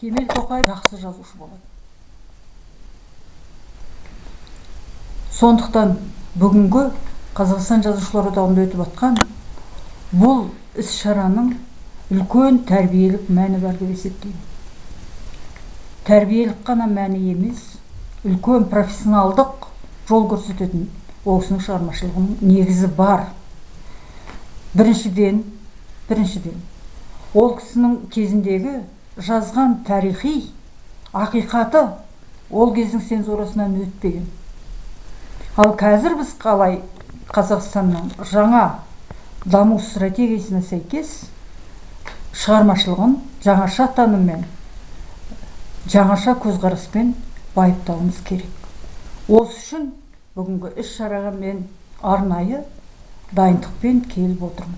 Кемел Тоқаев жақсы жазушы болады. Сондықтан бүгінгі Қазақстан Жазушылар одағында өтіп жатқан бұл іс-шараның үлкен тәрбиелік мәні бар деп есептеймін. Тәрбиелік қана мәні емес, үлкен профессионалдық жол көрсететін ол кісінің шығармашылығының негізі бар. Біріншіден, ол кісінің кезіндегі жазған тарихи ақиқаты ол кездің цензурасынан өтпеген. Ал қазір біз қалай Қазақстанның жаңа даму стратегиясына сәйкес шығармашылығын жаңаша таныммен, жаңаша көзқараспен байыптауымыз керек. Осы үшін бүгінгі іс-шараға мен арнайы дайындықпен келіп отырмын.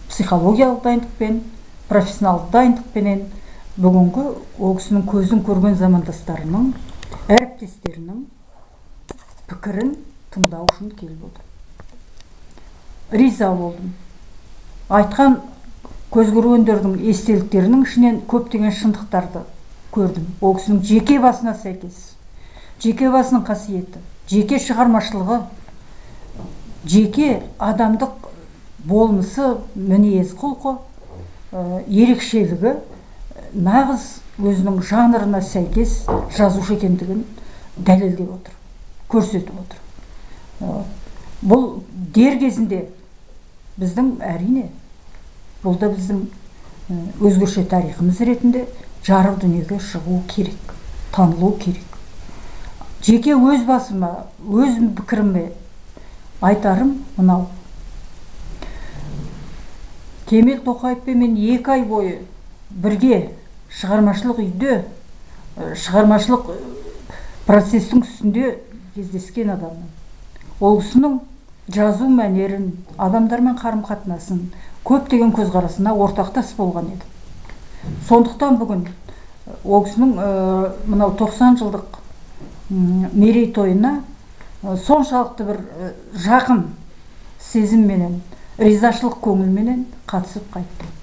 Психологиялық дайындықпен, профессионалдық дайындықпенен бүгінгі ол кісінің көзін көрген замандастарының, әріптестерінің пікірін тыңдау үшін келіп отырмын. Риза болдым. Айтқан көз көргендердің естеліктерінің ішінен көптеген шындықтарды көрдім. Ол кісінің жеке басына сәйкес, жеке басының қасиеті, жеке шығармашылығы, жеке адамдық болмысы, мінез құлқы, ерекшелігі нағыз өзінің жанрына сәйкес жазушы екендігін дәлелдеп отыр, көрсетіп отыр. Бұл дер кезінде біздің әрине, бұл да біздің өзгеше тарихымыз ретінде жарық дүниеге шығу керек, танылу керек. Жеке өз басыма, өз пікіріме айтарым мынау. Кемел Тоқаевпен мен 2 ай бойы бірге шығармашылық үйде, шығармашылық процестің үстінде кездескен адаммын. Ол кісінің жазу мәнерін, адамдармен қарым-қатынасын, көптеген көзқарасына ортақтас болған еді. Сондықтан бүгін ол кісінің мынау 90 жылдық мерейтойына соншалықты бір жақын сезімменен, ризашылық көңілменен қатысып қайттым.